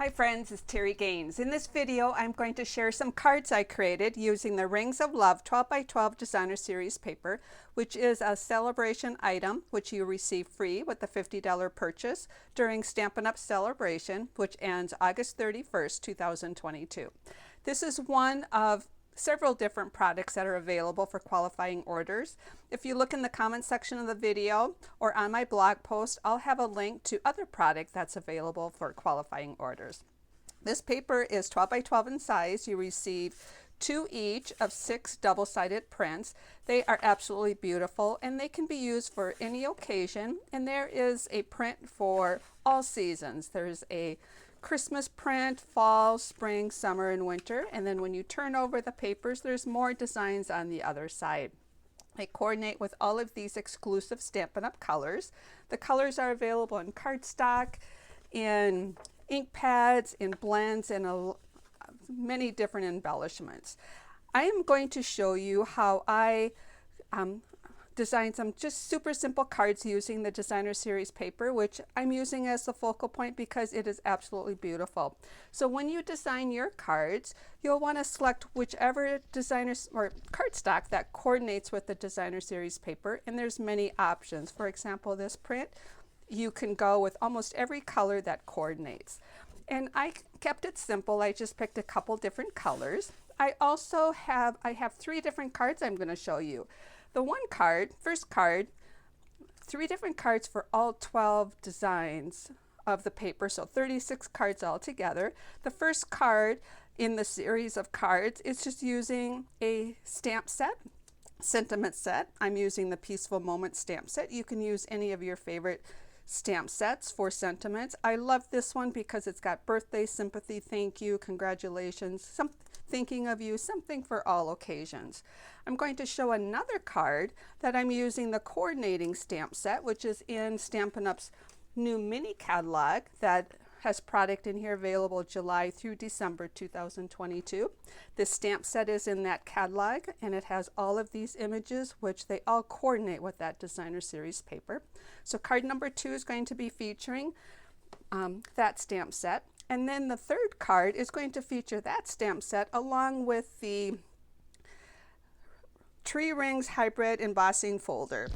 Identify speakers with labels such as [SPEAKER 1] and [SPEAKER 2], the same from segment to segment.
[SPEAKER 1] Hi friends, it's Terry Gaines. In this video, I'm going to share some cards I created using the Rings of Love 12 by 12 Designer Series paper, which is a Sale-a-bration item, which you receive free with the $50 purchase during Stampin' Up Sale-a-bration, which ends August 31st, 2022. This is one of several different products that are available for qualifying orders. If you look in the comment section of the video or on my blog post, I'll have a link to other product that's available for qualifying orders. This paper is 12 by 12 in size. You receive 2 each of 6 double-sided prints. They are absolutely beautiful and they can be used for any occasion, and there is a print for all seasons. There's a Christmas print, fall, spring, summer, and winter. And then when you turn over the papers, there's more designs on the other side. They coordinate with all of these exclusive Stampin' Up colors. The colors are available in cardstock, in ink pads, in blends, and many different embellishments. I am going to show you how I designed some just super simple cards using the Designer Series paper, which I'm using as the focal point because it is absolutely beautiful. So when you design your cards, you'll want to select whichever designer or cardstock that coordinates with the Designer Series paper, and there's many options. For example, this print, you can go with almost every color that coordinates. And I kept it simple. I just picked a couple different colors. I have 3 different cards I'm going to show you. The first card, 3 different cards for all 12 designs of the paper, so 36 cards altogether. The first card in the series of cards is just using a stamp set, sentiment set. I'm using the Peaceful Moment stamp set. You can use any of your favorite stamp sets for sentiments. I love this one because it's got birthday, sympathy, thank you, congratulations, thinking of you, something for all occasions. I'm going to show another card that I'm using the coordinating stamp set, which is in Stampin' Up's new mini catalog that has product in here available July through December 2022. This stamp set is in that catalog and it has all of these images, which they all coordinate with that Designer Series paper. So card number 2 is going to be featuring that stamp set. And then the third card is going to feature that stamp set along with the Tree Rings Hybrid Embossing Folder.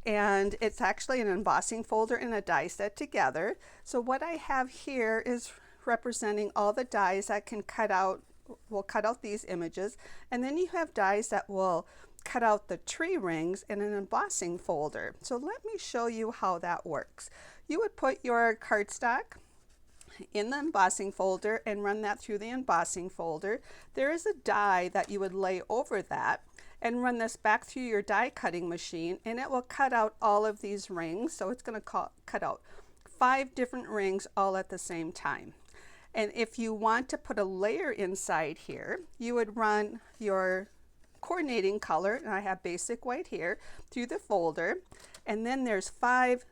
[SPEAKER 1] And it's actually an embossing folder and a die set together. So what I have here is representing all the dies that can will cut out these images. And then you have dies that will cut out the tree rings in an embossing folder. So let me show you how that works. You would put your cardstock in the embossing folder and run that through the embossing folder. There is a die that you would lay over that and run this back through your die cutting machine, and it will cut out all of these rings. So it's going to cut out 5 different rings all at the same time. And if you want to put a layer inside here, you would run your coordinating color, and I have basic white here, through the folder. And then there's 5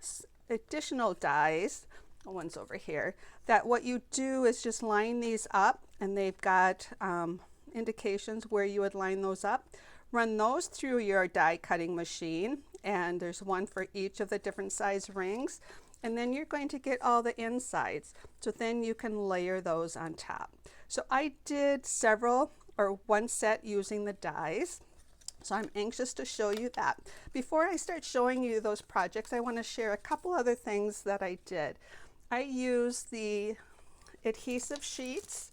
[SPEAKER 1] additional dies, one's over here, that what you do is just line these up, and they've got indications where you would line those up. Run those through your die cutting machine, and there's one for each of the different size rings, and then you're going to get all the insides. So then you can layer those on top. So I did one set using the dies. So I'm anxious to show you that. Before I start showing you those projects, I want to share a couple other things that I did. I used the adhesive sheets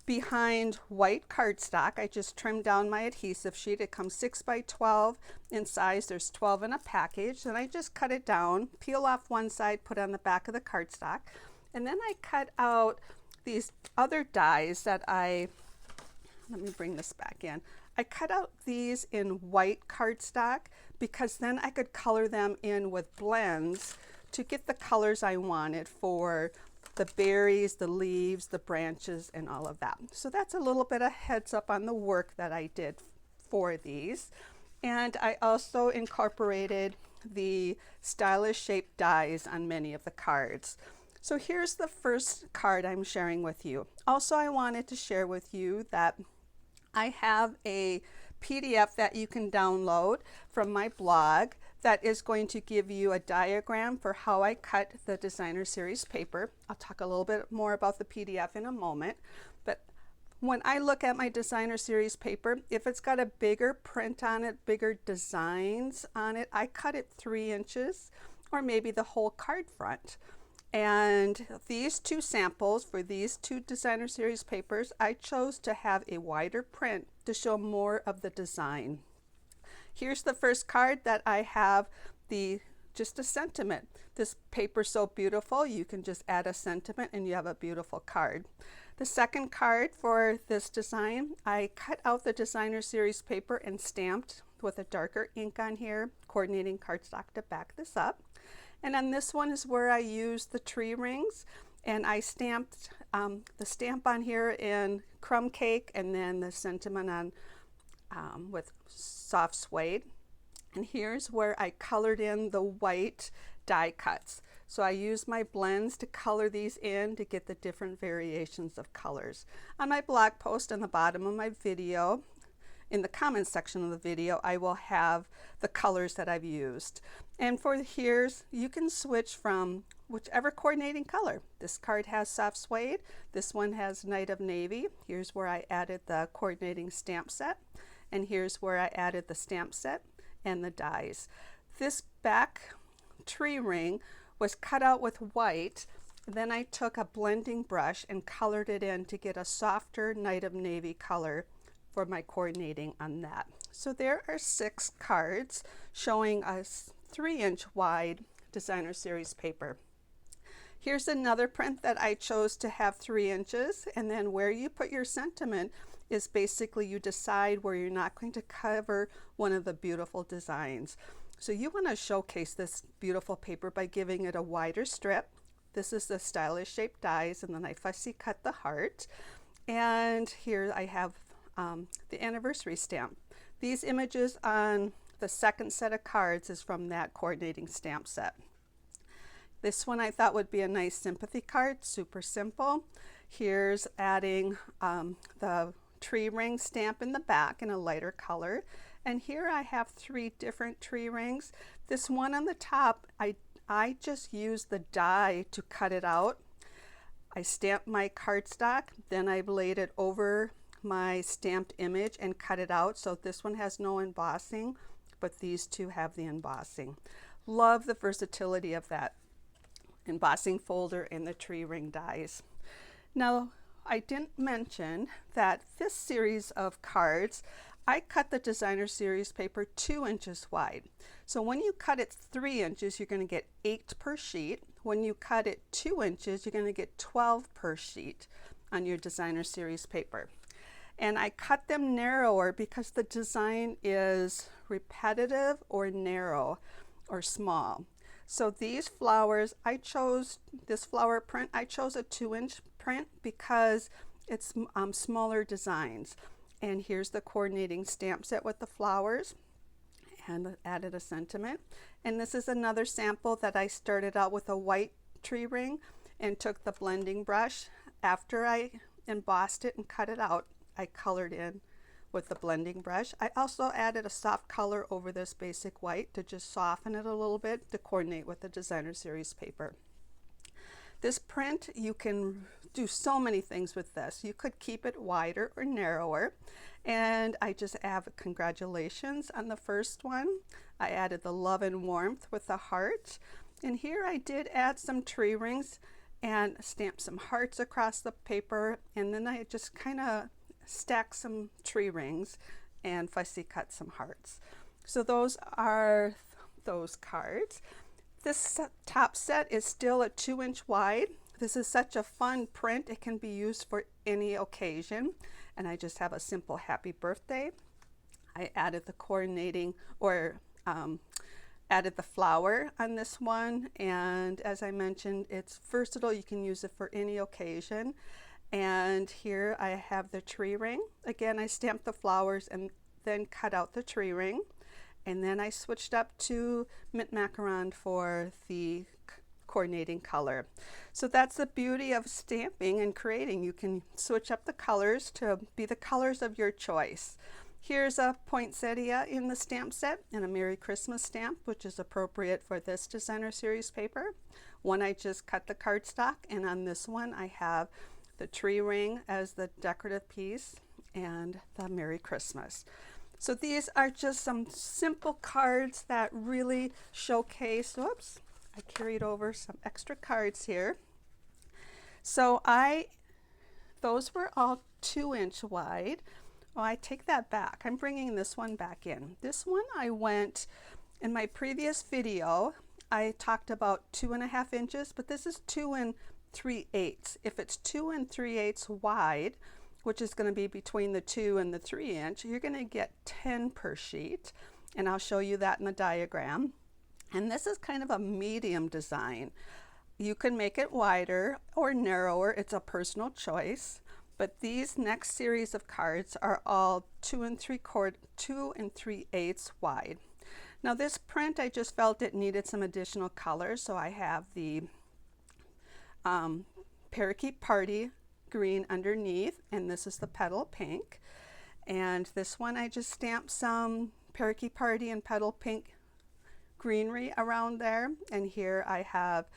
[SPEAKER 1] behind white cardstock. I just trimmed down my adhesive sheet. It comes 6 by 12 in size. There's 12 in a package. And I just cut it down, peel off one side, put on the back of the cardstock. And then I cut out these other dies that let me bring this back in. I cut out these in white cardstock because then I could color them in with blends to get the colors I wanted for the berries, the leaves, the branches, and all of that. So that's a little bit of heads up on the work that I did for these. And I also incorporated the stylish shaped dies on many of the cards. So here's the first card I'm sharing with you. Also, I wanted to share with you that I have a PDF that you can download from my blog that is going to give you a diagram for how I cut the designer series paper. I'll talk a little bit more about the PDF in a moment, but when I look at my designer series paper, if it's got a bigger print on it, bigger designs on it, I cut it 3 inches or maybe the whole card front. And these 2 samples for these 2 designer series papers, I chose to have a wider print to show more of the design. Here's the first card that I have just a sentiment. This paper's so beautiful, you can just add a sentiment and you have a beautiful card. The second card for this design, I cut out the designer series paper and stamped with a darker ink on here, coordinating cardstock to back this up. And then this one is where I used the tree rings, and I stamped the stamp on here in crumb cake and then the sentiment on with soft suede. And here's where I colored in the white die cuts. So I used my blends to color these in to get the different variations of colors. On my blog post on the bottom of my video, in the comments section of the video, I will have the colors that I've used. And for here's, you can switch from whichever coordinating color. This card has soft suede, this one has Night of Navy. Here's where I added the coordinating stamp set, and here's where I added the stamp set and the dies. This back tree ring was cut out with white. Then I took a blending brush and colored it in to get a softer Night of Navy color for my coordinating on that. So there are 6 cards showing a 3-inch wide designer series paper. Here's another print that I chose to have 3 inches, and then where you put your sentiment is basically you decide where you're not going to cover one of the beautiful designs. So you want to showcase this beautiful paper by giving it a wider strip. This is the stylish shaped dies, and then I fussy cut the heart. And here I have the anniversary stamp. These images on the second set of cards is from that coordinating stamp set. This one I thought would be a nice sympathy card, super simple. Here's adding the tree ring stamp in the back in a lighter color. And here I have 3 different tree rings. This one on the top, I just used the die to cut it out. I stamped my cardstock, then I laid it over my stamped image and cut it out. So this one has no embossing, but these 2 have the embossing. Love the versatility of that embossing folder and the tree ring dies. Now, I didn't mention that this series of cards, I cut the designer series paper 2 inches wide. So when you cut it 3 inches, you're going to get 8 per sheet. When you cut it 2 inches, you're going to get 12 per sheet on your designer series paper. And I cut them narrower because the design is repetitive or narrow or small. So these flowers, I chose this flower print. I chose a 2-inch print because it's smaller designs. And here's the coordinating stamp set with the flowers, and added a sentiment. And this is another sample that I started out with a white tree ring and took the blending brush. After I embossed it and cut it out, I colored in with the blending brush. I also added a soft color over this basic white to just soften it a little bit to coordinate with the designer series paper. This print, you can do so many things with this. You could keep it wider or narrower. And I just have congratulations on the first one. I added the love and warmth with the heart. And here I did add some tree rings and stamped some hearts across the paper. And then I just kind of stacked some tree rings and fussy cut some hearts. So those are those cards. This top set is still a 2-inch wide. This is such a fun print. It can be used for any occasion. And I just have a simple happy birthday. I added the coordinating or added the flower on this one. And as I mentioned, it's versatile. You can use it for any occasion. And here I have the tree ring. Again, I stamped the flowers and then cut out the tree ring. And then I switched up to mint macaron for the coordinating color. So that's the beauty of stamping and creating. You can switch up the colors to be the colors of your choice. Here's a poinsettia in the stamp set and a Merry Christmas stamp, which is appropriate for this designer series paper. One I just cut the cardstock, and on this one I have the tree ring as the decorative piece and the Merry Christmas. So these are just some simple cards that really showcase, oops, I carried over some extra cards here. So those were all 2-inch wide. Oh, I take that back. I'm bringing this one back in. This one in my previous video, I talked about 2.5 inches, but this is 2 3/8. If it's 2 3/8 wide, which is going to be between the 2 and the 3 inch, you're going to get 10 per sheet. And I'll show you that in the diagram. And this is kind of a medium design. You can make it wider or narrower. It's a personal choice. But these next series of cards are all 2 3/8 wide. Now this print, I just felt it needed some additional color, so I have the Parakeet Party green underneath, and this is the petal pink. And this one I just stamped some Parakeet Party and petal pink greenery around there. And here I have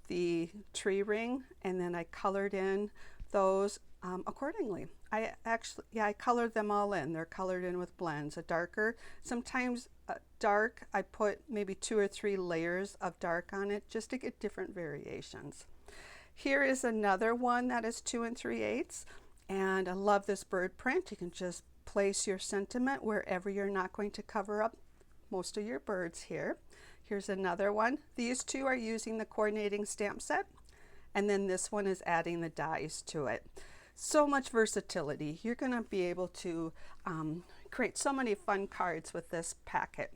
[SPEAKER 1] the tree ring, and then I colored in those accordingly. I colored them all in. They're colored in with blends. A darker, sometimes dark, I put maybe 2 or 3 layers of dark on it just to get different variations. Here is another one that is 2 3/8, and I love this bird print. You can just place your sentiment wherever you're not going to cover up most of your birds here. Here's another one. These two are using the coordinating stamp set, and then this one is adding the dies to it. So much versatility. You're going to be able to create so many fun cards with this packet.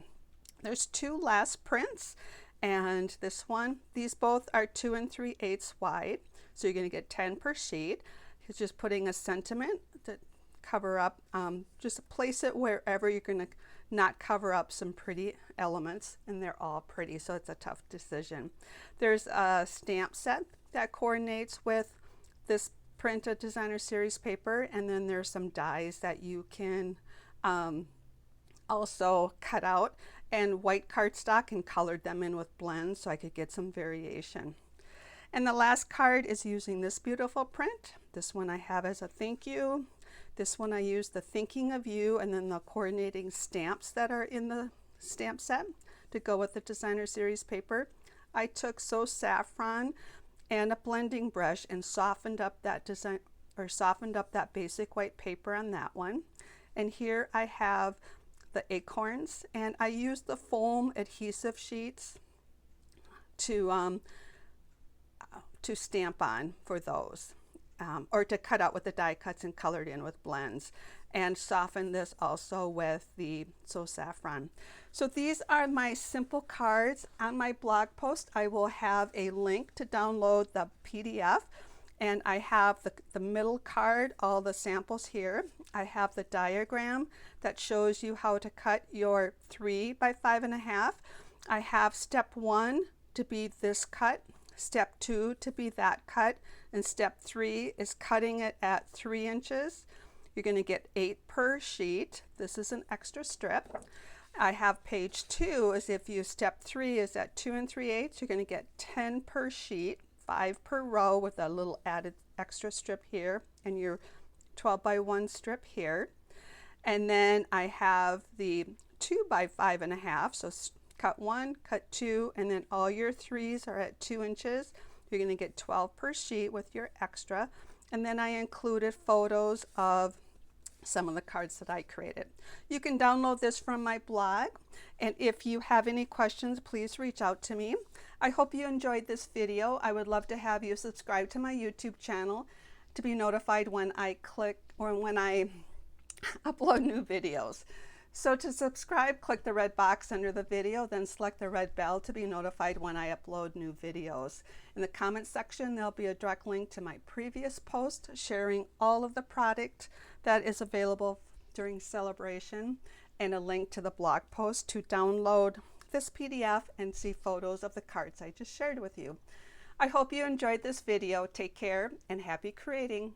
[SPEAKER 1] There's 2 last prints, and this one, these both are 2 3/8 wide, so you're going to get 10 per sheet. It's just putting a sentiment to cover up, just place it wherever you're going to not cover up some pretty elements, and they're all pretty, so it's a tough decision. There's a stamp set that coordinates with this printed designer series paper, and then there's some dies that you can also cut out, and white cardstock, and colored them in with blends so I could get some variation. And the last card is using this beautiful print. This one I have as a thank you. This one I use the thinking of you, and then the coordinating stamps that are in the stamp set to go with the designer series paper. I took So Saffron and a blending brush and softened up that design, or softened up that basic white paper on that one. And here I have the acorns, and I used the foam adhesive sheets to stamp on for those, or to cut out with the die cuts and colored in with blends, and soften this also with the So Saffron. So these are my simple cards. On my blog post I will have a link to download the PDF, and I have the middle card, all the samples here. I have the diagram that shows you how to cut your 3 by 5.5. I have step 1 to be this cut, step 2 to be that cut, and step 3 is cutting it at 3 inches. You're going to get 8 per sheet. This is an extra strip. I have page 2 is if you step 3 is at 2 3/8, you're going to get 10 per sheet, 5 per row with a little added extra strip here, and your 12 by 1 strip here. And then I have the 2 by 5.5, so cut 1, cut 2, and then all your 3s are at 2 inches. You're going to get 12 per sheet with your extra. And then I included photos of some of the cards that I created. You can download this from my blog, and if you have any questions, please reach out to me. I hope you enjoyed this video. I would love to have you subscribe to my YouTube channel to be notified when I upload new videos. So to subscribe, click the red box under the video, then select the red bell to be notified when I upload new videos. In the comment section, there'll be a direct link to my previous post sharing all of the product that is available during Sale-a-bration, and a link to the blog post to download this PDF and see photos of the cards I just shared with you. I hope you enjoyed this video. Take care and happy creating.